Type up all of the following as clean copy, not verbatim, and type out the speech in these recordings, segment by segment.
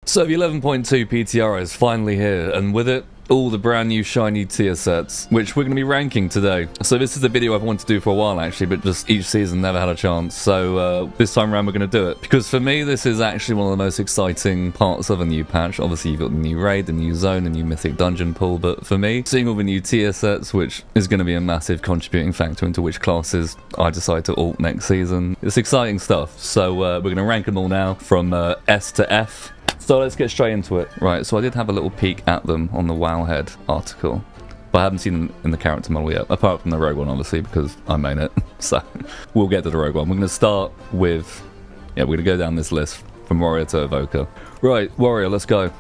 So the 11.2 PTR is finally here, and with it, all the brand new shiny tier sets, which we're going to be ranking today. So this is a video I've wanted to do for a while actually, but just each season never had a chance. So this time around we're going to do it. Because for me, this is actually one of the most exciting parts of a new patch. Obviously you've got the new raid, the new zone, the new mythic dungeon pool, but for me, seeing all the new tier sets, which is going to be a massive contributing factor into which classes I decide to alt next season, it's exciting stuff. So we're going to rank them all now from S to F. So let's get straight into it. Right, so I did have a little peek at them on the Wowhead article, but I haven't seen them in the character model yet, apart from the rogue one, obviously, because I main it. So we'll get to the rogue one. We're going to start with, we're going to go down this list from warrior to evoker. Right, warrior, let's go.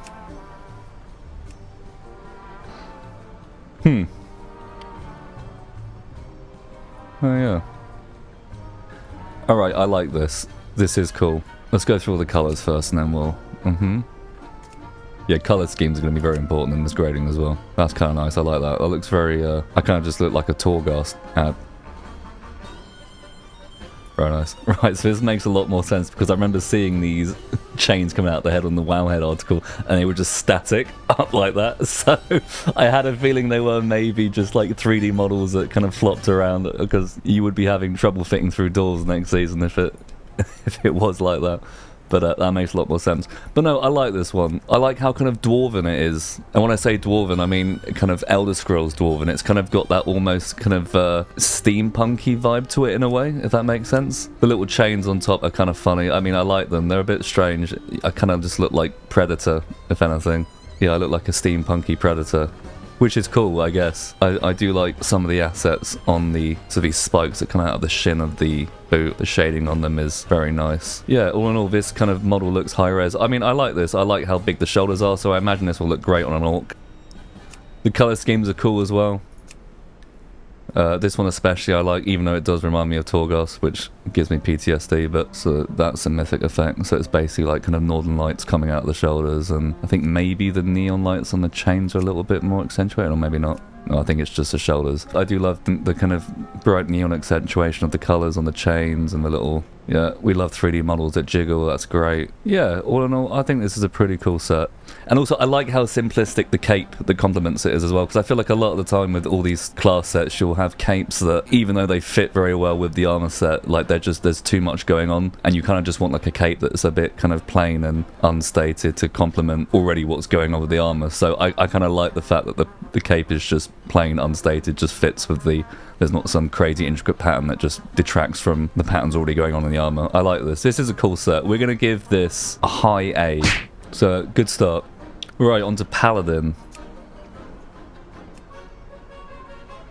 Oh yeah. Alright, I like this. This is cool. Let's go through all the colours first and then we'll... Yeah, colour schemes are going to be very important in this grading as well. That's kind of nice, I like that. That looks very, I kind of just look like a Torghast ad. Very nice. Right, so this makes a lot more sense because I remember seeing these chains coming out the head on the Wowhead article and they were just static up like that. So I had a feeling they were maybe just like 3D models that kind of flopped around because you would be having trouble fitting through doors next season if it was like that. But that makes a lot more sense. But no, I like this one. I like how kind of dwarven it is. And when I say dwarven, I mean kind of Elder Scrolls dwarven. It's kind of got that almost kind of steampunky vibe to it in a way, if that makes sense. The little chains on top are kind of funny. I mean, I like them. They're a bit strange. I kind of just look like Predator, if anything. Yeah, I look like a steampunky Predator, which is cool, I guess. I do like some of the assets on these spikes that come out of the shin of the boot. The shading on them is very nice. Yeah, all in all, this kind of model looks high res. I mean, I like this. I like how big the shoulders are, so I imagine this will look great on an orc. The colour schemes are cool as well. This one especially I like, even though it does remind me of Torghast, which gives me PTSD, but so that's a mythic effect. So it's basically like kind of northern lights coming out of the shoulders, and I think maybe the neon lights on the chains are a little bit more accentuated, or maybe not. No, I think it's just the shoulders. I do love the kind of bright neon accentuation of the colours on the chains and the little... Yeah, we love 3D models that jiggle, that's great. Yeah, all in all, I think this is a pretty cool set. And also, I like how simplistic the cape that complements it is as well, because I feel like a lot of the time with all these class sets, you'll have capes that, even though they fit very well with the armor set, like there's too much going on, and you kind of just want like a cape that's a bit kind of plain and unstated to complement already what's going on with the armor. So I kind of like the fact that the cape is just plain, unstated, just fits with there's not some crazy intricate pattern that just detracts from the patterns already going on in the armor. I like this. This is a cool set. We're going to give this a high A. So, good start. Right, on to Paladin.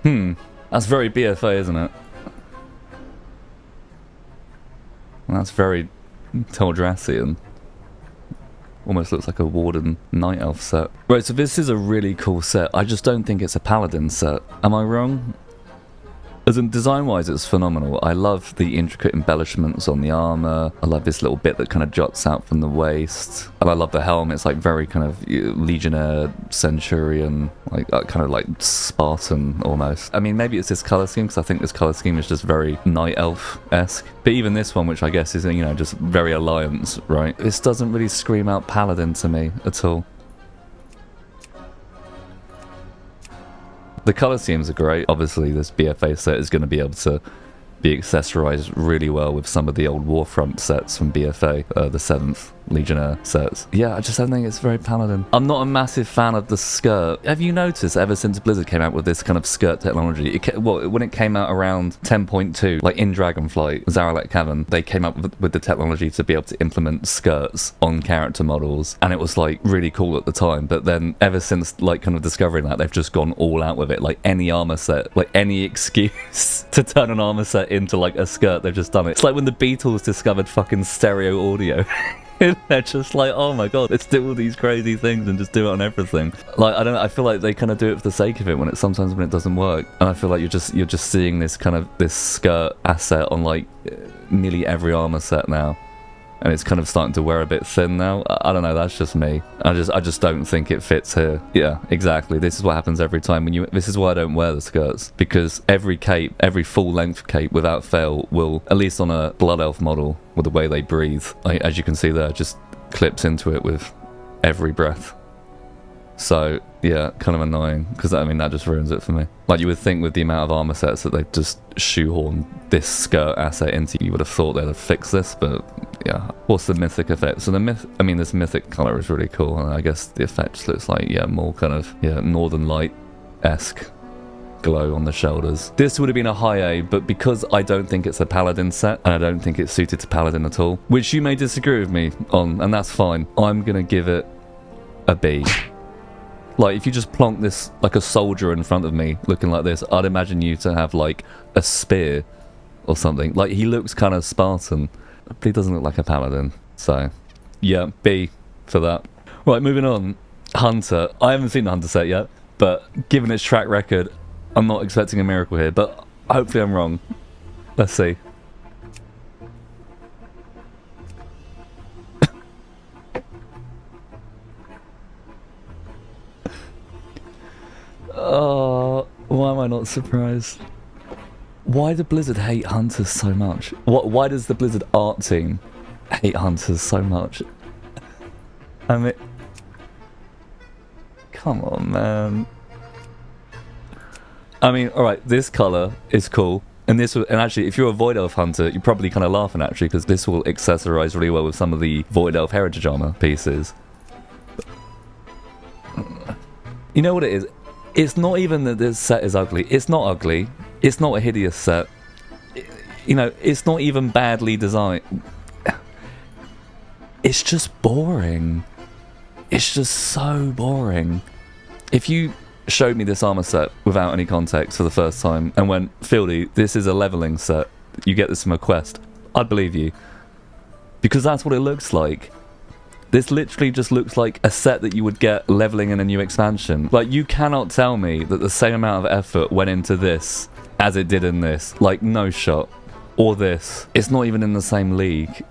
That's very BFA, isn't it? That's very Teldrassian. Almost looks like a Warden Night Elf set. Right, so this is a really cool set. I just don't think it's a Paladin set. Am I wrong? As in design-wise, it's phenomenal. I love the intricate embellishments on the armor. I love this little bit that kind of juts out from the waist. And I love the helmet. It's like very kind of Legionnaire, Centurion, like kind of like Spartan almost. I mean, maybe it's this color scheme, because I think this color scheme is just very Night Elf-esque. But even this one, which I guess is, you know, just very Alliance, right? This doesn't really scream out Paladin to me at all. The colour schemes are great. Obviously, this BFA set is going to be able to be accessorized really well with some of the old Warfront sets from BFA, the 7th Legionnaire sets. Yeah, I just don't think it's very Paladin. I'm not a massive fan of the skirt. Have you noticed ever since Blizzard came out with this kind of skirt technology, when it came out around 10.2, like in Dragonflight, Zaralek Cavern, they came up with the technology to be able to implement skirts on character models, and it was like really cool at the time. But then ever since like kind of discovering that, they've just gone all out with it. Like any armor set, like any excuse to turn an armor set into like a skirt, they've just done it. It's like when the Beatles discovered fucking stereo audio. They're just like, oh my god, let's do all these crazy things and just do it on everything. Like, I don't know, I feel like they kind of do it for the sake of it sometimes when it doesn't work. And I feel like you're just seeing this kind of this skirt asset on like nearly every armor set now. and it's kind of starting to wear a bit thin now. I don't know, that's just me. I just don't think it fits here. Yeah, exactly. This is what happens every time when you... This is why I don't wear the skirts, because every cape, every full-length cape without fail will, at least on a Blood Elf model, with the way they breathe, as you can see there, just clips into it with every breath. So yeah, kind of annoying, because I mean that just ruins it for me. Like, you would think with the amount of armor sets that they've just shoehorned this skirt asset into, you would have thought they'd have fixed this, but yeah. What's the mythic effect? So this mythic color is really cool, and I guess the effect just looks like, yeah, more kind of, yeah, Northern Light-esque glow on the shoulders. This would have been a high A, but because I don't think it's a Paladin set, and I don't think it's suited to Paladin at all, which you may disagree with me on, and that's fine, I'm gonna give it a B. Like, if you just plonk this, like a soldier in front of me, looking like this, I'd imagine you to have, like, a spear or something. Like, he looks kind of Spartan, but he doesn't look like a Paladin. So, yeah, B for that. Right, moving on. Hunter. I haven't seen the Hunter set yet, but given its track record, I'm not expecting a miracle here, but hopefully I'm wrong. Let's see. Oh, why am I not surprised? Why do Blizzard hate Hunters so much? Why does the Blizzard art team hate Hunters so much? I mean, come on, man. I mean, alright, this colour is cool. And actually, if you're a Void Elf Hunter, you're probably kind of laughing actually, because this will accessorize really well with some of the Void Elf Heritage Armor pieces. You know what it is? It's not even that this set is ugly. It's not ugly. It's not a hideous set. You know, it's not even badly designed. It's just boring. It's just so boring. If you showed me this armor set without any context for the first time and went, Fieldy, this is a leveling set, you get this from a quest, I'd believe you. Because that's what it looks like. This literally just looks like a set that you would get leveling in a new expansion. Like, you cannot tell me that the same amount of effort went into this as it did in this. Like, no shot. Or this. It's not even in the same league.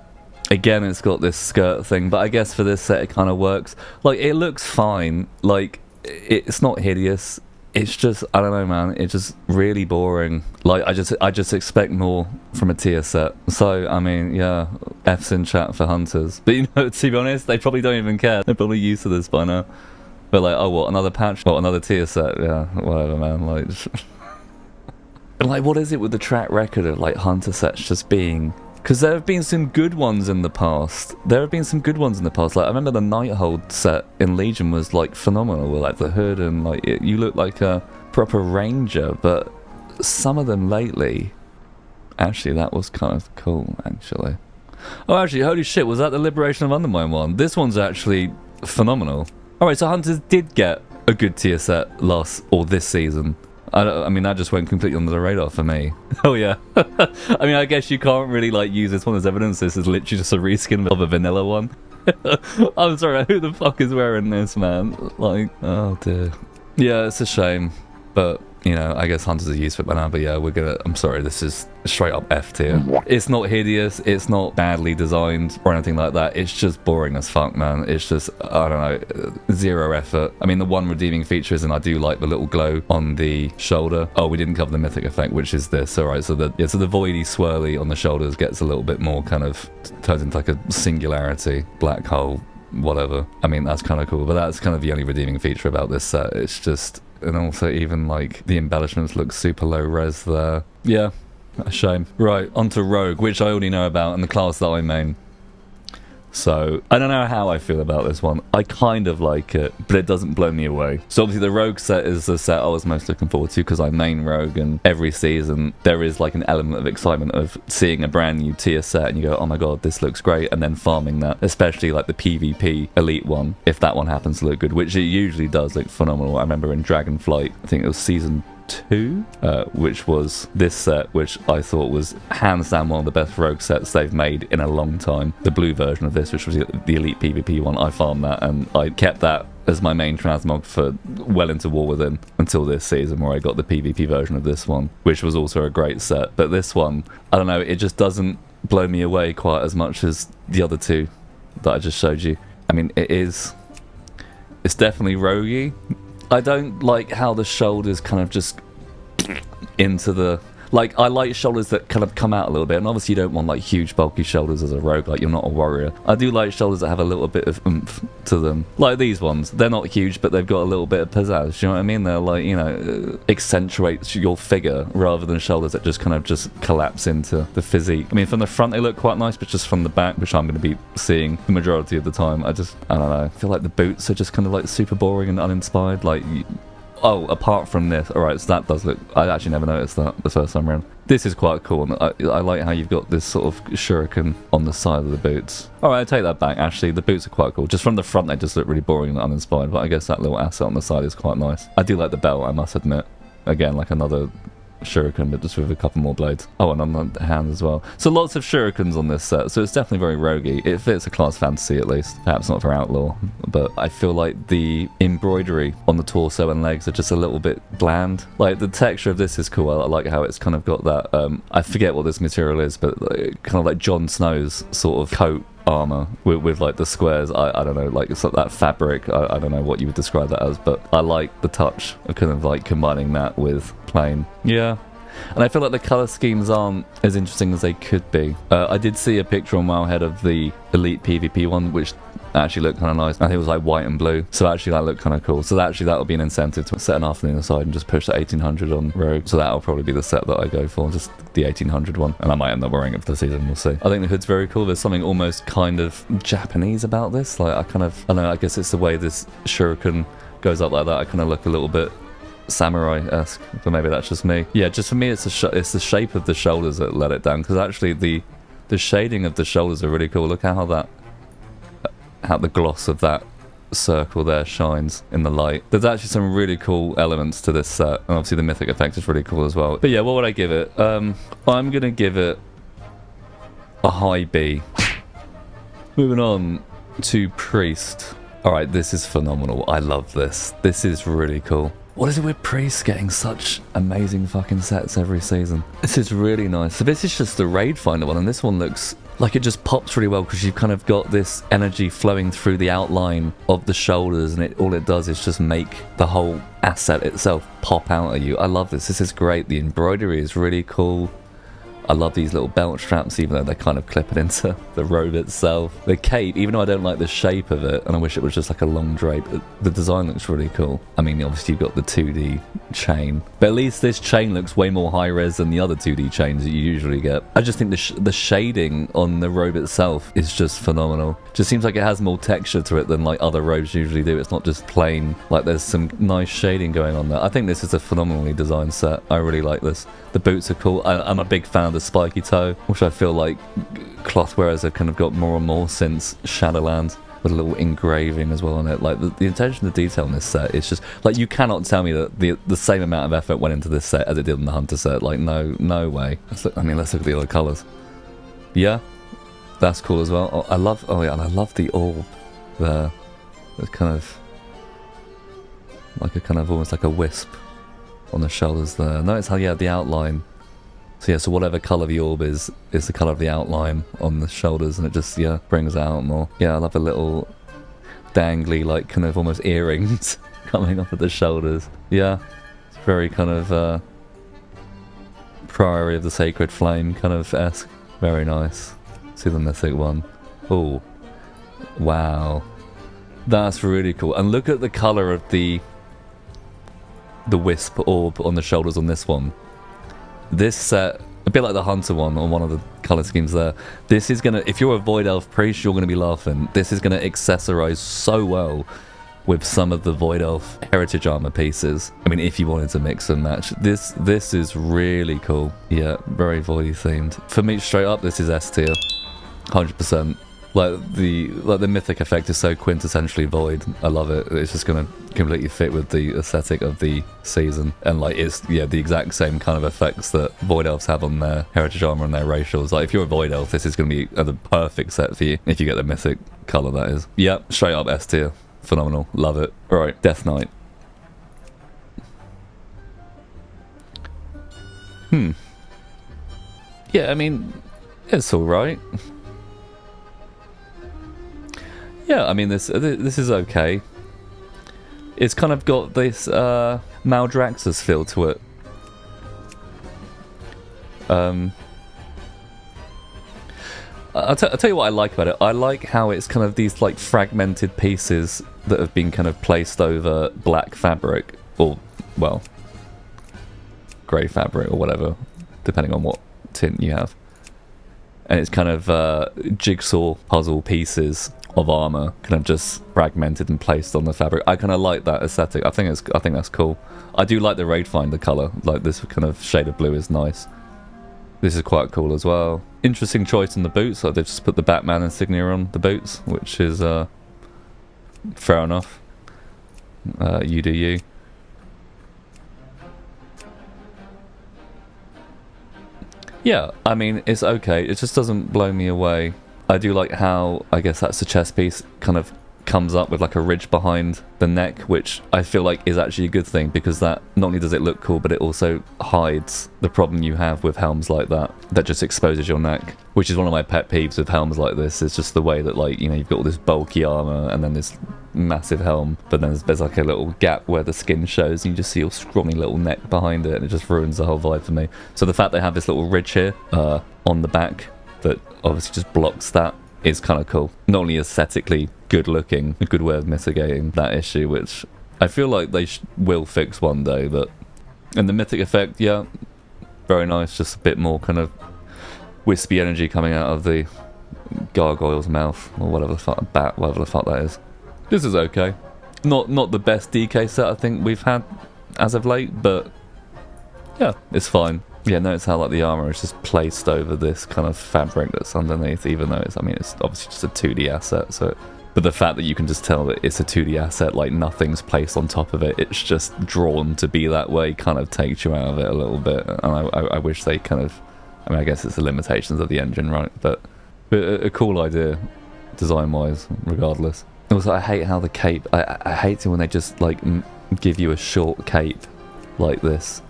Again, it's got this skirt thing, but I guess for this set it kind of works. Like, it looks fine. Like, it's not hideous. It's just, I don't know, man, it's just really boring. Like, I just expect more from a tier set. So, I mean, yeah, F's in chat for Hunters. But, you know, to be honest, they probably don't even care. They're probably used to this by now. But, like, oh, what, another patch? What, another tier set? Yeah, whatever, man. Like, like, what is it with the track record of, like, Hunter sets just being... Because there have been some good ones in the past. Like, I remember the Nighthold set in Legion was, like, phenomenal. With, like, the hood and, like, you look like a proper ranger. But some of them lately... Actually, that was kind of cool, actually. Oh, actually, holy shit, was that the Liberation of Undermine one? This one's actually phenomenal. Alright, so Hunters did get a good tier set this season. I mean, that just went completely under the radar for me. Oh yeah. I mean, I guess you can't really, like, use this one as evidence. This is literally just a reskin of a vanilla one. I'm sorry, who the fuck is wearing this, man? Like, oh dear. Yeah, it's a shame, but, you know, I guess Hunters are used for it by now, but yeah, I'm sorry, this is straight up F tier. It's not hideous, it's not badly designed or anything like that, it's just boring as fuck, man. It's just, I don't know, zero effort. I mean, the one redeeming feature is, and I do like the little glow on the shoulder. Oh, we didn't cover the mythic effect, which is this. Alright, so the voidy swirly on the shoulders gets a little bit more kind of, turns into like a singularity, black hole, whatever. I mean, that's kind of cool, but that's kind of the only redeeming feature about this set. It's just, and also even like the embellishments look super low res there. Yeah, a shame. Right, onto Rogue, which I already know about, and the class that I main. So, I don't know how I feel about this one. I kind of like it, but it doesn't blow me away. So obviously the Rogue set is the set I was most looking forward to, because I main Rogue, and every season there is like an element of excitement of seeing a brand new tier set, and you go, oh my god, this looks great, and then farming that, especially like the PvP Elite one, if that one happens to look good, which it usually does look phenomenal. I remember in Dragonflight, I think it was season 2, which was this set, which I thought was hands down one of the best Rogue sets they've made in a long time. The blue version of this, which was the Elite PvP one, I farmed that, and I kept that as my main transmog for well into War Within until this season, where I got the PvP version of this one, which was also a great set. But this one, I don't know, it just doesn't blow me away quite as much as the other two that I just showed you. I mean, it's definitely roguey. I don't like how the shoulders kind of just into the... Like, I like shoulders that kind of come out a little bit, and obviously you don't want like huge bulky shoulders as a rogue, like you're not a warrior. I do like shoulders that have a little bit of oomph to them, like these ones. They're not huge, but they've got a little bit of pizzazz, you know what I mean? They're like, you know, accentuates your figure rather than shoulders that just kind of just collapse into the physique. I mean, from the front they look quite nice, but just from the back, which I'm going to be seeing the majority of the time, I don't know, I feel like the boots are just kind of like super boring and uninspired. Like, oh, apart from this, alright, so that does look, I actually never noticed that the first time around. This is quite cool, and I like how you've got this sort of shuriken on the side of the boots. Alright, I take that back, actually, the boots are quite cool. Just from the front they just look really boring and uninspired, but I guess that little asset on the side is quite nice. I do like the belt, I must admit. Again, like another shuriken, but just with a couple more blades. Oh, and on the hand as well. So lots of shurikens on this set, so it's definitely very roguey. It fits a class fantasy at least, perhaps not for outlaw, but I feel like the embroidery on the torso and legs are just a little bit bland. Like, the texture of this is cool. I like how it's kind of got that, I forget what this material is, but kind of like Jon Snow's sort of coat armor with like the squares. I don't know, like sort of that fabric. I don't know what you would describe that as, but I like the touch of kind of like combining that with plain. Yeah. And I feel like the colour schemes aren't as interesting as they could be. I did see a picture on Wowhead of the Elite PvP one, which actually looked kind of nice. I think it was like white and blue, so actually that looked kind of cool. So actually that would be an incentive to set an afternoon aside and just push the 1800 on Rogue. So that'll probably be the set that I go for, just the 1800 one, and I might end up wearing it for the season, we'll see. I think the hood's very cool. There's something almost kind of Japanese about this. Like, I don't know, I guess it's the way this shuriken goes up like that. I kind of look a little bit samurai-esque, but maybe that's just me. Yeah, just for me it's the shape of the shoulders that let it down, because actually the shading of the shoulders are really cool. Look how the gloss of that circle there shines in the light. There's actually some really cool elements to this set, and obviously the mythic effect is really cool as well. But yeah, what would I give it? I'm gonna give it a high B. Moving on to Priest. Alright, this is phenomenal. I love this. This is really cool. What is it with priests getting such amazing fucking sets every season? This is really nice. So this is just the Raid Finder one, and this one looks like it just pops really well because you've kind of got this energy flowing through the outline of the shoulders, and all it does is just make the whole asset itself pop out at you. I love this. This is great. The embroidery is really cool. I love these little belt straps, even though they're kind of clipping into the robe itself. The cape, even though I don't like the shape of it, and I wish it was just like a long drape, the design looks really cool. I mean, obviously you've got the 2D chain, but at least this chain looks way more high-res than the other 2D chains that you usually get. I just think the shading on the robe itself is just phenomenal. Just seems like it has more texture to it than like other robes usually do. It's not just plain, like there's some nice shading going on there. I think this is a phenomenally designed set. I really like this. The boots are cool. I'm a big fan of the spiky toe, which I feel like cloth wearers have kind of got more and more since Shadowlands, with a little engraving as well on it. Like the attention to detail in this set is just like, you cannot tell me that the same amount of effort went into this set as it did in the Hunter set. Like, no way. Let's look at the other colours. Yeah, that's cool as well. I love the orb there. It's kind of almost like a wisp on the shoulders there. Notice how, yeah, the outline. So yeah, so whatever colour the orb is the colour of the outline on the shoulders, and it just, yeah, brings it out more. Yeah, I love the little dangly, like, kind of almost earrings coming off of the shoulders. Yeah, it's very kind of Priory of the Sacred Flame kind of esque. Very nice. See the mythic one. Oh, wow. That's really cool. And look at the colour of the wisp orb on the shoulders on this one. This set, a bit like the Hunter one on one of the colour schemes there, this is gonna, if you're a Void Elf priest, you're gonna be laughing. This is gonna accessorize so well with some of the Void Elf heritage armor pieces. I mean, if you wanted to mix and match, this is really cool. Yeah, very voidy themed. For me, straight up, this is S tier, 100%. Like the mythic effect is so quintessentially void. I love it. It's just gonna completely fit with the aesthetic of the season, and like it's, yeah, the exact same kind of effects that Void Elves have on their heritage armor and their racials. Like, if you're a Void Elf, this is gonna be the perfect set for you if you get the mythic color, that is. Yep, straight up S tier. Phenomenal. Love it. Alright, Death Knight. Yeah, I mean, it's alright. Yeah, I mean, this is okay. It's kind of got this Maldraxxus feel to it. I'll tell you what I like about it. I like how it's kind of these like fragmented pieces that have been kind of placed over black fabric, or, well, grey fabric or whatever, depending on what tint you have. And it's kind of jigsaw puzzle pieces of armor kind of just fragmented and placed on the fabric. I kind of like that aesthetic. I think that's cool. I do like the Raid Finder color. Like this kind of shade of blue is nice. This is quite cool as well. Interesting choice in the boots. Like they've just put the Batman insignia on the boots, which is fair enough. You do you. Yeah, I mean, it's okay. It just doesn't blow me away. I do like how, I guess that's the chest piece, kind of comes up with like a ridge behind the neck, which I feel like is actually a good thing, because that not only does it look cool, but it also hides the problem you have with helms like that just exposes your neck, which is one of my pet peeves with helms like this. It's just the way that, like, you know, you've got all this bulky armor and then this massive helm, but then there's like a little gap where the skin shows and you just see your scrawny little neck behind it, and it just ruins the whole vibe for me. So the fact they have this little ridge here on the back that obviously just blocks that is kind of cool. Not only aesthetically good looking, a good way of mitigating that issue, which I feel like they will fix one day. But and the mythic effect, yeah, very nice. Just a bit more kind of wispy energy coming out of the gargoyle's mouth, or whatever the fuck, bat, whatever the fuck that is. This is okay. Not the best DK set I think we've had as of late, but yeah, it's fine. Yeah, notice how like the armor is just placed over this kind of fabric that's underneath, even though it's, I mean, it's obviously just a 2D asset. So, but the fact that you can just tell that it's a 2D asset, like nothing's placed on top of it, it's just drawn to be that way, kind of takes you out of it a little bit. And I wish they kind of, I mean, I guess it's the limitations of the engine, right? But a cool idea, design-wise, regardless. Also, I hate how the cape, I hate it when they just like give you a short cape like this,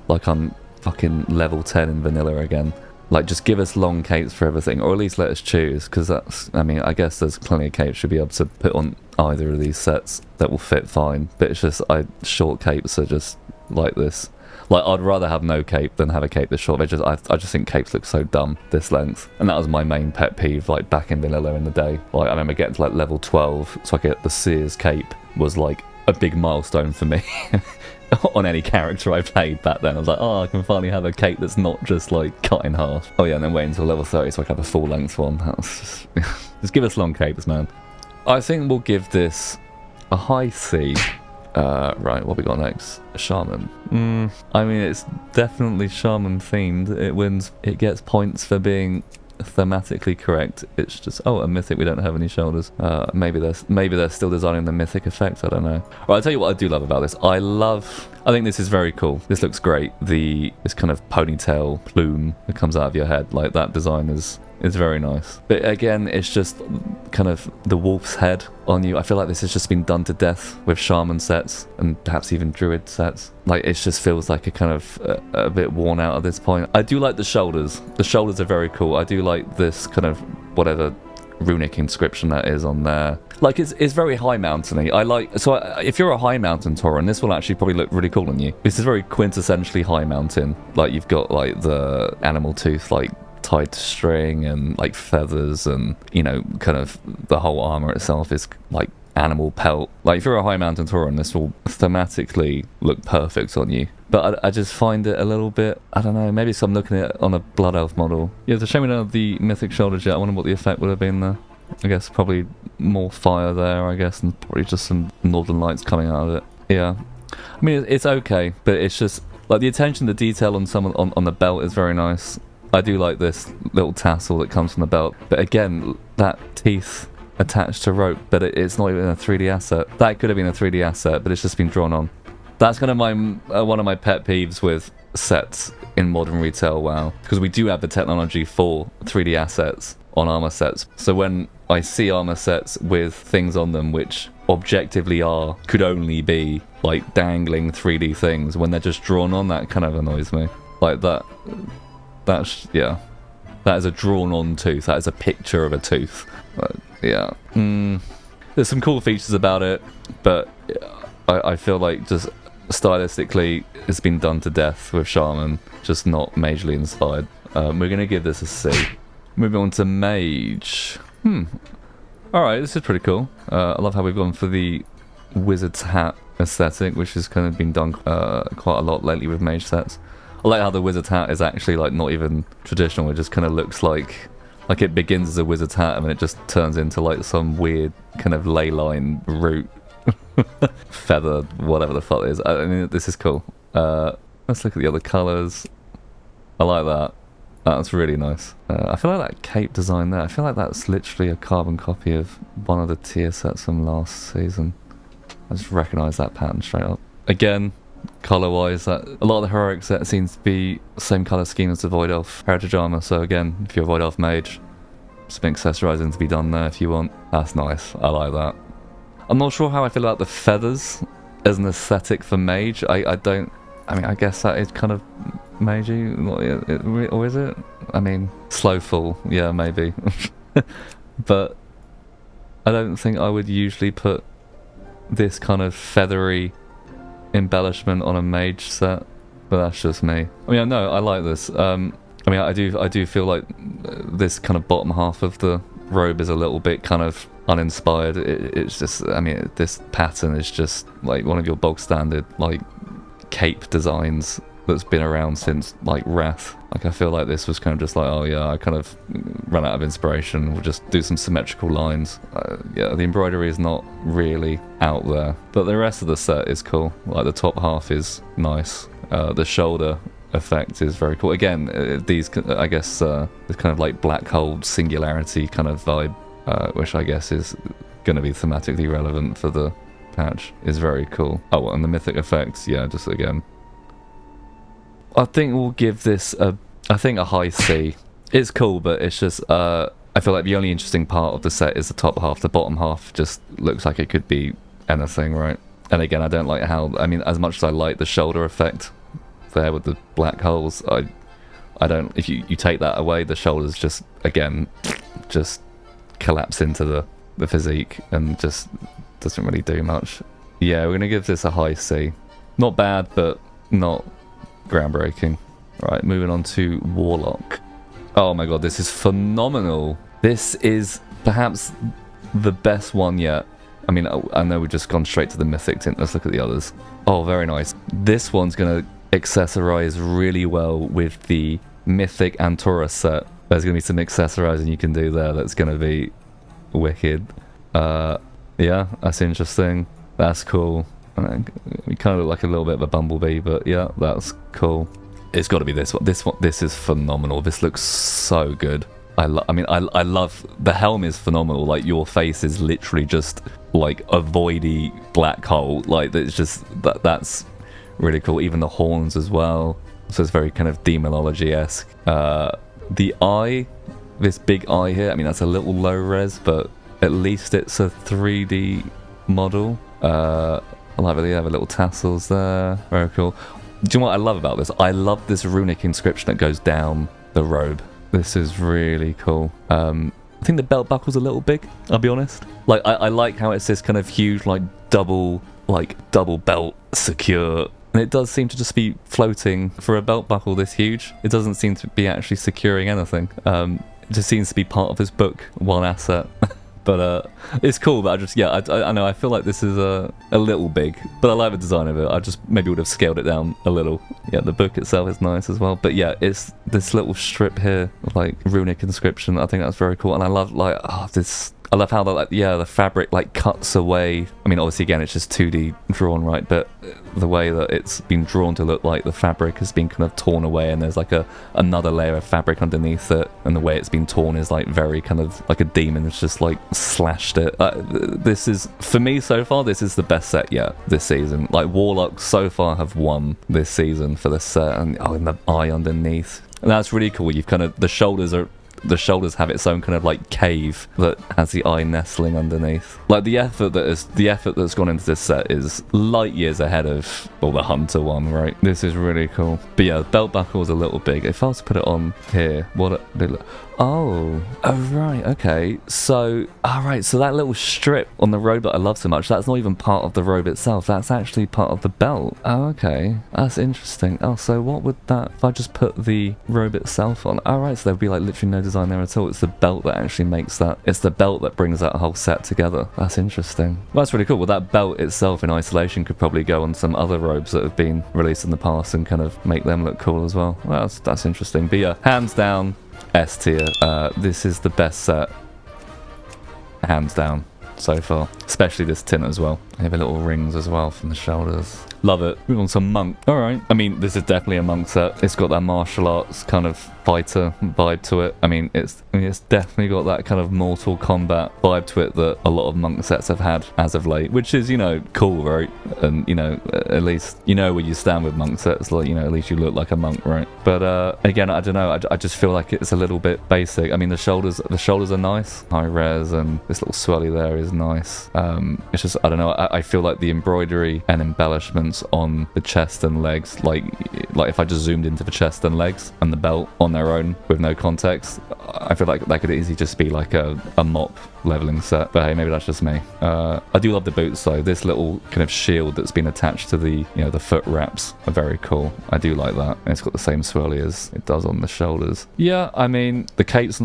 like I'm fucking level 10 in vanilla again. Like, just give us long capes for everything, or at least let us choose, because that's, I mean, I guess there's plenty of capes should be able to put on either of these sets that will fit fine, but it's just, short capes are just like this. Like, I'd rather have no cape than have a cape this short. I just think capes look so dumb this length, and that was my main pet peeve, like, back in vanilla in the day. Like, I remember getting to, like, level 12, so I get the Sears cape was, like, a big milestone for me. On any character I played back then. I was like, oh, I can finally have a cape that's not just like cut in half. Oh yeah, and then wait until level 30 so I can have a full length one. That was just give us long capes, man. I think we'll give this a high C. Right, what we got next? Shaman. I mean, it's definitely Shaman themed. It wins, it gets points for being thematically correct. It's just, oh, a mythic, we don't have any shoulders. Maybe they're still designing the mythic effect, I don't know. Right, I'll tell you what I do love about this. I think this is very cool. This looks great. This kind of ponytail plume that comes out of your head, like that design is very nice. But again, it's just kind of the wolf's head on you. I feel like this has just been done to death with Shaman sets and perhaps even Druid sets. Like, it just feels like a kind of a bit worn out at this point. I do like the shoulders. The shoulders are very cool. I do like this kind of whatever runic inscription that is on there. Like, it's very high mountainy. If you're a high mountain Tauren, this will actually probably look really cool on you. This is very quintessentially high mountain. Like, you've got like the animal tooth like tied to string and like feathers, and you know, kind of the whole armor itself is like animal pelt. Like, if you're a high mountain Tauren, this will thematically look perfect on you. But I just find it a little bit, I don't know, maybe I'm looking at it on a Blood Elf model. Yeah, it's a shame we don't have the mythic shoulders yet. I wonder what the effect would have been there. I guess probably more fire there, I guess, and probably just some northern lights coming out of it. Yeah, I mean, it's okay, but it's just like the attention to detail on on the belt is very nice. I do like this little tassel that comes from the belt, but again, that teeth attached to rope, but it's not even a 3D asset. That could have been a 3D asset, but it's just been drawn on. That's kind of my one of my pet peeves with sets in modern retail WoW, because we do have the technology for 3D assets on armor sets. So when I see armor sets with things on them which objectively could only be like dangling 3D things, when they're just drawn on, that kind of annoys me. Like that's, yeah, that is a drawn on tooth. That is a picture of a tooth. Yeah. There's some cool features about it, but I feel like just stylistically, it's been done to death with Shaman, just not majorly inspired. We're going to give this a C. Moving on to Mage. Alright, this is pretty cool. I love how we've gone for the wizard's hat aesthetic, which has kind of been done quite a lot lately with Mage sets. I like how the wizard's hat is actually like not even traditional. It just kind of looks like it begins as a wizard's hat and then it just turns into like some weird kind of ley line root feather, whatever the fuck it is. I mean, this is cool. Let's look at the other colours. I like that. That's really nice. I feel like that cape design there, I feel like that's literally a carbon copy of one of the tier sets from last season. I just recognise that pattern straight up. Again, colour-wise, a lot of the heroic set seems to be the same colour scheme as the Void Elf Heritage Armour, so again, if you're a Void Elf Mage, some accessorising to be done there if you want. That's nice, I like that. I'm not sure how I feel about the feathers as an aesthetic for Mage. I guess that is kind of Magey, or is it? I mean, slowful, yeah, maybe. But I don't think I would usually put this kind of feathery embellishment on a Mage set, but that's just me. I mean, no, I like this. I mean, I do feel like this kind of bottom half of the robe is a little bit kind of uninspired. It's just, I mean, this pattern is just like one of your bog standard like cape designs that's been around since like Wrath. Like, I feel like this was kind of just like, oh yeah, I kind of ran out of inspiration, we'll just do some symmetrical lines. Yeah, the embroidery is not really out there, but the rest of the set is cool. Like, the top half is nice. The shoulder effect is very cool. Again, these, I guess, this kind of like black hole singularity kind of vibe, which I guess is going to be thematically relevant for the patch, is very cool. Oh, and the mythic effects, yeah, just again, I think we'll give this a high C. It's cool, but it's just I feel like the only interesting part of the set is the top half. The bottom half just looks like it could be anything, right? And again, I don't like how, I mean, as much as I like the shoulder effect there with the black holes, I don't, if you take that away, the shoulders just, again, just collapse into the physique and just doesn't really do much. Yeah, we're gonna give this a high C. Not bad, but not groundbreaking. Right, moving on to Warlock. Oh my god, this is phenomenal. This is perhaps the best one yet. I mean, I know we've just gone straight to the mythic tint. Let's look at the others. Oh, very nice. This one's gonna accessorize really well with the mythic Antora set. There's gonna be some accessorizing you can do there that's gonna be wicked. Yeah, that's interesting. That's cool. We kind of look like a little bit of a bumblebee, but yeah, that's cool. It's got to be this one. This is phenomenal. This looks so good. I love the helm is phenomenal. Like, your face is literally just like a voidy black hole. Like, it's just that's really cool. Even the horns as well. So it's very kind of demonology-esque. The eye, this big eye here. I mean, that's a little low res, but at least it's a 3D model. I like that they have a little tassels there. Very cool. Do you know what I love about this? I love this runic inscription that goes down the robe. This is really cool. I think the belt buckle's a little big, I'll be honest. Like, I like how it's this kind of huge, like double belt secure. And it does seem to just be floating for a belt buckle this huge. It doesn't seem to be actually securing anything. It just seems to be part of this book, one asset. But it's cool, but I know, I feel like this is a little big, but I like the design of it. I just maybe would have scaled it down a little. Yeah, the book itself is nice as well, but yeah, it's this little strip here, like runic inscription. I think that's very cool, and I love I love how the fabric like cuts away. I mean, obviously again, it's just 2D drawn, right? But the way that it's been drawn to look like the fabric has been kind of torn away, and there's like another layer of fabric underneath it, and the way it's been torn is like very kind of like a demon has just like slashed it. This is, for me so far, this is the best set yet this season. Like, Warlock so far have won this season for this set, and the eye underneath. And that's really cool. You've kind of, the shoulders are the shoulders have its own kind of like cave that has the eye nestling underneath. Like the effort that's gone into this set is light years ahead of the hunter one, right? This is really cool. But yeah, belt buckle is a little big. If I was to put it on here, oh right, okay. So so that little strip on the robe that I love so much, that's not even part of the robe itself. That's actually part of the belt. Oh, okay, that's interesting. Oh, so what would that, if I just put the robe itself on? All right, so there'd be like literally no design there at all. It's the belt that actually makes that. It's the belt that brings that whole set together. That's interesting. Well, that's really cool. Well, that belt itself in isolation could probably go on some other robes that have been released in the past and kind of make them look cool as well. Well, that's interesting. But yeah, hands down, S tier. This is the best set, hands down, so far. Especially this tint as well. I have little rings as well from the shoulders. Love it. Move on to monk. Alright. I mean, this is definitely a monk set. It's got that martial arts kind of fighter vibe to it. I mean, it's definitely got that kind of Mortal Kombat vibe to it that a lot of monk sets have had as of late, which is, cool, right? And, at least you know where you stand with monk sets. Like, at least you look like a monk, right? But again, I don't know. I just feel like it's a little bit basic. I mean, the shoulders are nice, high res, and this little swelly there is nice. It's just, I don't know. I feel like the embroidery and embellishments on the chest and legs, like if I just zoomed into the chest and legs and the belt on their own with no context, I feel like that could easily just be like a mop leveling set. But hey, maybe that's just me. I do love the boots though. This little kind of shield that's been attached to the the foot wraps are very cool. I do like that. And it's got the same swirly as it does on the shoulders. Yeah, I mean the cape's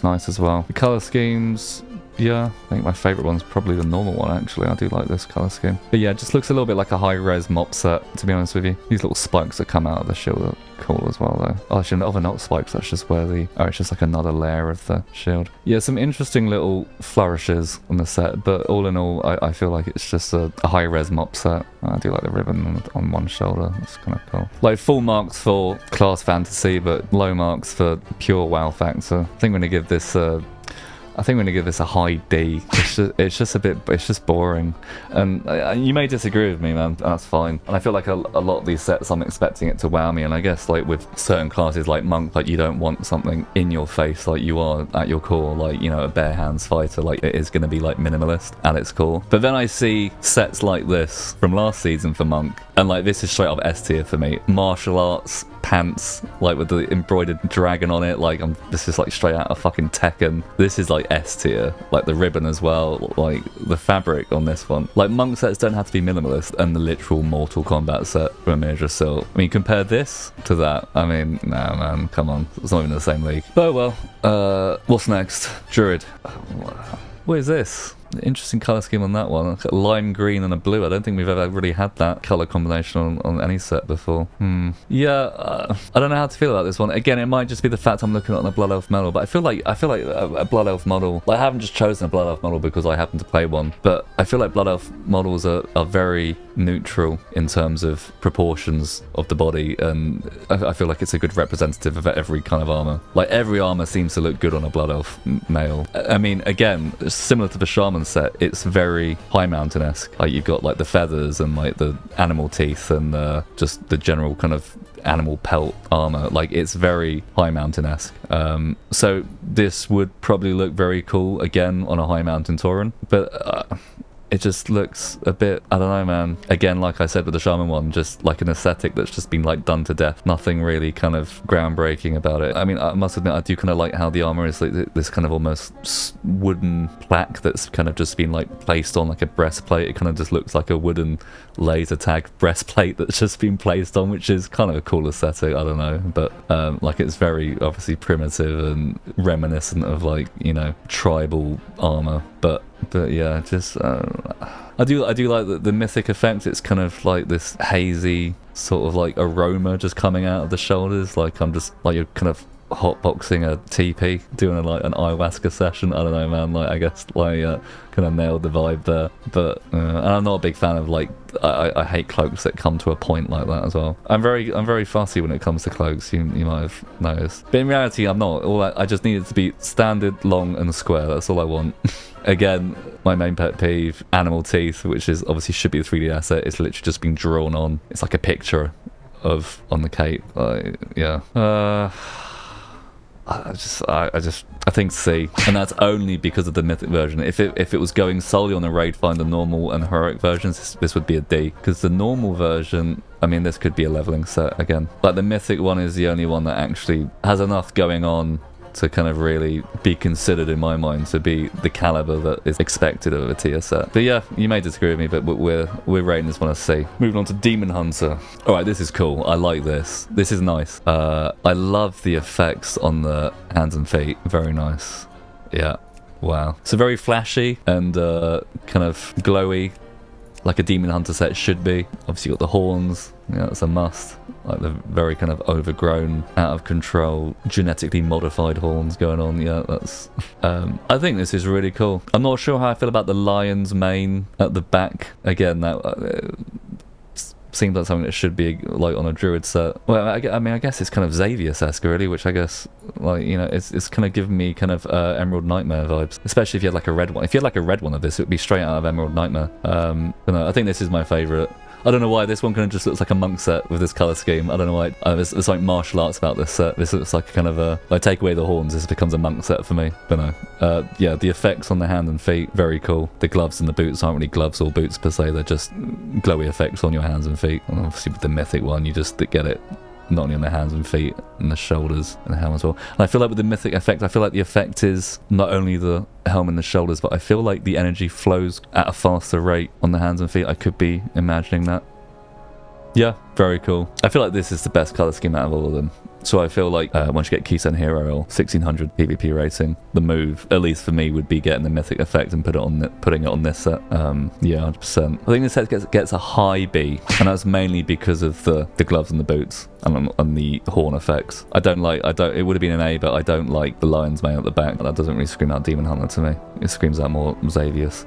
nice as well. The color schemes, yeah, I think my favourite one's probably the normal one, actually. I do like this colour scheme. But yeah, it just looks a little bit like a high-res mop set, to be honest with you. These little spikes that come out of the shield are cool as well, though. Oh, actually, they're not spikes, that's just where it's just like another layer of the shield. Yeah, some interesting little flourishes on the set, but all in all, I feel like it's just a high-res mop set. I do like the ribbon on one shoulder. It's kind of cool. Like, full marks for class fantasy, but low marks for pure wow factor. I think we're going to give this a high D. It's just boring. And you may disagree with me, man. That's fine. And I feel like a lot of these sets, I'm expecting it to wow me. And I guess like with certain classes like monk, like you don't want something in your face. Like you are at your core, like a bare hands fighter. Like it is going to be like minimalist at its core. But then I see sets like this from last season for monk, and like this is straight off S tier for me. Martial arts pants, like with the embroidered dragon on it, like this is like straight out of fucking Tekken. This is like S tier, like the ribbon as well, like the fabric on this one. Like monk sets don't have to be minimalist, and the literal Mortal Kombat set from Mage. I mean, compare this to that. I mean, nah, man, come on, it's not even the same league. But well, what's next? Druid. What is this? Interesting colour scheme on that one. A lime green and a blue. I don't think we've ever really had that colour combination on any set before. Yeah, I don't know how to feel about this one. Again, it might just be the fact I'm looking at a Blood Elf model, but I feel like a Blood Elf model, like I haven't just chosen a Blood Elf model because I happen to play one, but I feel like Blood Elf models are very neutral in terms of proportions of the body, and I feel like it's a good representative of every kind of armour. Like every armour seems to look good on a Blood Elf male. I mean, again, similar to the Shaman set, it's very High Mountain-esque. Like you've got like the feathers and like the animal teeth and just the general kind of animal pelt armor. Like it's very High Mountain-esque. So this would probably look very cool again on a High Mountain Tauren, but it just looks a bit, I don't know, man. Again, like I said with the Shaman one, just like an aesthetic that's just been like done to death. Nothing really kind of groundbreaking about it. I mean, I must admit, I do kind of like how the armor is like this kind of almost wooden plaque that's kind of just been like placed on like a breastplate. It kind of just looks like a wooden laser tag breastplate that's just been placed on, which is kind of a cool aesthetic. I don't know, but like it's very obviously primitive and reminiscent of like, tribal armor, but yeah, just I do like the mythic effect. It's kind of like this hazy sort of like aroma just coming out of the shoulders, like I'm just like you're kind of hotboxing a TP, doing like an ayahuasca session. I don't know, man. Like I guess like kind of nailed the vibe there. But and I'm not a big fan of like I hate cloaks that come to a point like that as well. I'm very fussy when it comes to cloaks. You might have noticed, but in reality, I'm not. I just need it to be standard, long, and square. That's all I want. Again, my main pet peeve: animal teeth, which is obviously should be a 3D asset. It's literally just been drawn on. It's like a picture on the cape. Yeah. I think C, and that's only because of the mythic version. If it was going solely on the raid finder normal and heroic versions, this would be a D, because the normal version, I mean, this could be a leveling set again. Like the mythic one is the only one that actually has enough going on to kind of really be considered in my mind to be the caliber that is expected of a tier set. But yeah, you may disagree with me, but we're rating this one a C. Moving on to Demon Hunter. All right, this is cool. I like this. This is nice. I love the effects on the hands and feet. Very nice. Yeah. Wow. So very flashy and kind of glowy, like a Demon Hunter set should be. Obviously, you got the horns. Yeah, that's a must. Like the very kind of overgrown, out of control, genetically modified horns going on. Yeah, that's. I think this is really cool. I'm not sure how I feel about the lion's mane at the back. Again, that seems like something that should be like on a druid set. Well, I mean, I guess it's kind of Xavier-esque really, which I guess, like, you know, it's kind of giving me kind of Emerald Nightmare vibes. Especially if you had like a red one. If you had like a red one of this, it would be straight out of Emerald Nightmare. But no, I think this is my favourite. I don't know why this one kind of just looks like a monk set with this colour scheme. I don't know why. There's like martial arts about this set. This looks like kind of a... Like, take away the horns, this becomes a monk set for me. But no. Yeah, the effects on the hand and feet, very cool. The gloves and the boots aren't really gloves or boots per se. They're just glowy effects on your hands and feet. And obviously with the mythic one, you just get it not only on the hands and feet and the shoulders and the helm as well. And I feel like with the mythic effect, I feel like the effect is not only the helm and the shoulders, but I feel like the energy flows at a faster rate on the hands and feet. I could be imagining that. Yeah, very cool. I feel like this is the best colour scheme out of all of them. So I feel like once you get Keystone Hero or 1600 PvP rating, the move, at least for me, would be getting the mythic effect and putting it on this set. Yeah, 100%. I think this set gets a high B, and that's mainly because of the gloves and the boots and the horn effects. It would have been an A, but I don't like the lion's mane at the back. That doesn't really scream out Demon Hunter to me. It screams out more Xavius.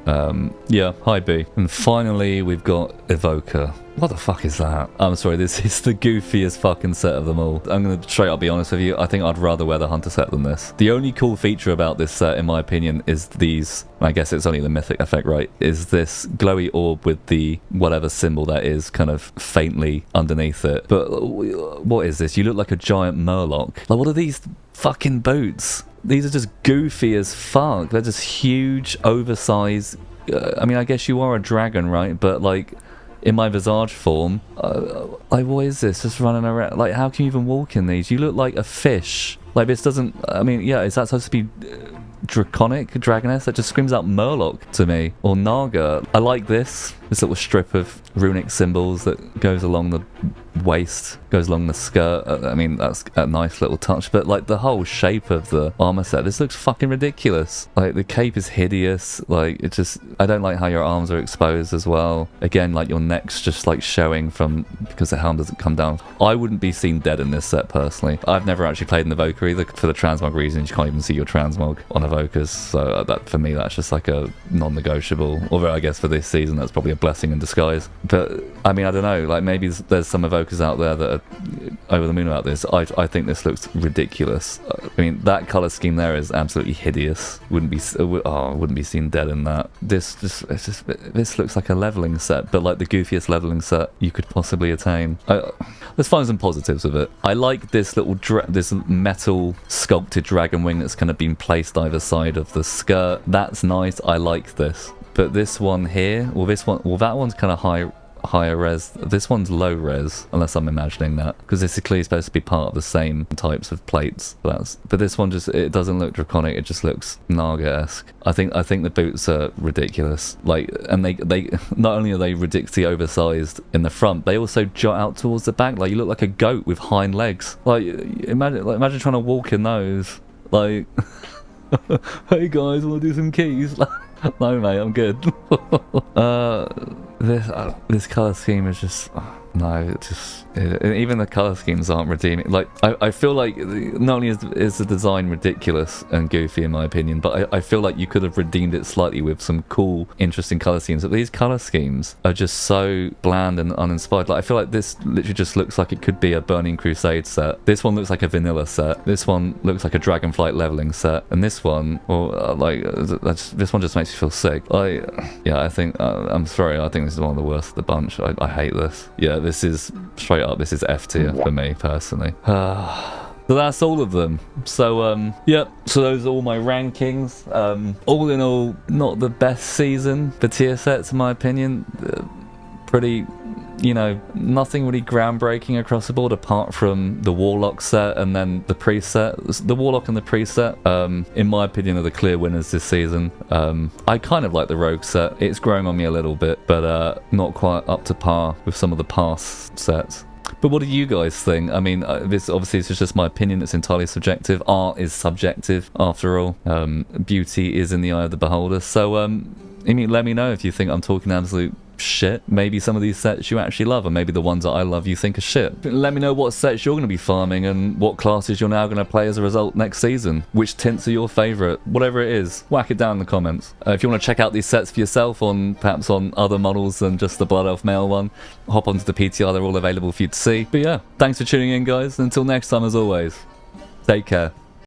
Yeah, high B. And finally, we've got Evoker. What the fuck is that? I'm sorry, this is the goofiest fucking set of them all. I'm going to straight up be honest with you. I think I'd rather wear the Hunter set than this. The only cool feature about this set, in my opinion, is these... I guess it's only the mythic effect, right? Is this glowy orb with the whatever symbol that is kind of faintly underneath it. But what is this? You look like a giant Murloc. Like, what are these fucking boots? These are just goofy as fuck. They're just huge, oversized... I mean, I guess you are a dragon, right? But, like... in my visage form, like, what is this? Just running around, like, how can you even walk in these? You look like a fish. Like, this doesn't, I mean, yeah, is that supposed to be draconic, dragoness? That just screams out Murloc to me, or Naga. I like this little strip of runic symbols that goes along the waist, goes along the skirt. I mean, that's a nice little touch, but like the whole shape of the armor set, this looks fucking ridiculous. Like, the cape is hideous. Like, it just, I don't like how your arms are exposed as well. Again, like, your neck's just like showing from, because the helm doesn't come down. I wouldn't be seen dead in this set personally. I've never actually played an Evoker either, for the transmog reasons. You can't even see your transmog on Evokers, so that, for me, that's just like a non-negotiable. Although I guess for this season that's probably a blessing in disguise. But I mean, I don't know, like, maybe there's some Evokers out there that are over the moon about this. I think this looks ridiculous. I mean, that color scheme there is absolutely hideous. Wouldn't be seen dead in that. This looks like a leveling set, but like the goofiest leveling set you could possibly attain. Let's find some positives of it. I like this little this metal sculpted dragon wing that's kind of been placed either side of the skirt. That's nice. I like this. But this one here, that one's kind of higher res. This one's low res, unless I'm imagining that, because this is clearly supposed to be part of the same types of plates. But this one just, it doesn't look draconic. It just looks Naga-esque. I think the boots are ridiculous. Like, and they not only are they ridiculously oversized in the front, they also jut out towards the back. Like, you look like a goat with hind legs. Like, imagine trying to walk in those. Like, hey guys, want to do some keys? No, mate, I'm good. This color scheme is just even the color schemes aren't redeeming. Like, I feel like not only is the design ridiculous and goofy in my opinion, but I feel like you could have redeemed it slightly with some cool, interesting color schemes. But these color schemes are just so bland and uninspired. Like, I feel like this literally just looks like it could be a Burning Crusade set. This one looks like a vanilla set. This one looks like a Dragonflight leveling set, and this one, this one just makes me feel sick. Yeah, I think I'm sorry. I think this is one of the worst of the bunch. I hate this. Yeah, this is straight up. This is F tier for me personally. So that's all of them. So yep, so those are all my rankings. All in all, not the best season for tier sets in my opinion. Pretty, you know, nothing really groundbreaking across the board apart from the Warlock set and then the preset. The Warlock and the preset, in my opinion, are the clear winners this season. I kind of like the Rogue set. It's growing on me a little bit, but not quite up to par with some of the past sets. But what do you guys think? I mean, this obviously is just my opinion. It's entirely subjective. Art is subjective, after all. Beauty is in the eye of the beholder. So, I mean, let me know if you think I'm talking absolute shit. Maybe some of these sets you actually love, and maybe the ones that I love you think are shit. Let me know what sets you're going to be farming and what classes you're now going to play as a result next season. Which tints are your favourite? Whatever it is, whack it down in the comments. If you want to check out these sets for yourself on perhaps on other models than just the Blood Elf male one, hop onto the PTR, they're all available for you to see. But yeah, thanks for tuning in guys. Until next time, as always, take care.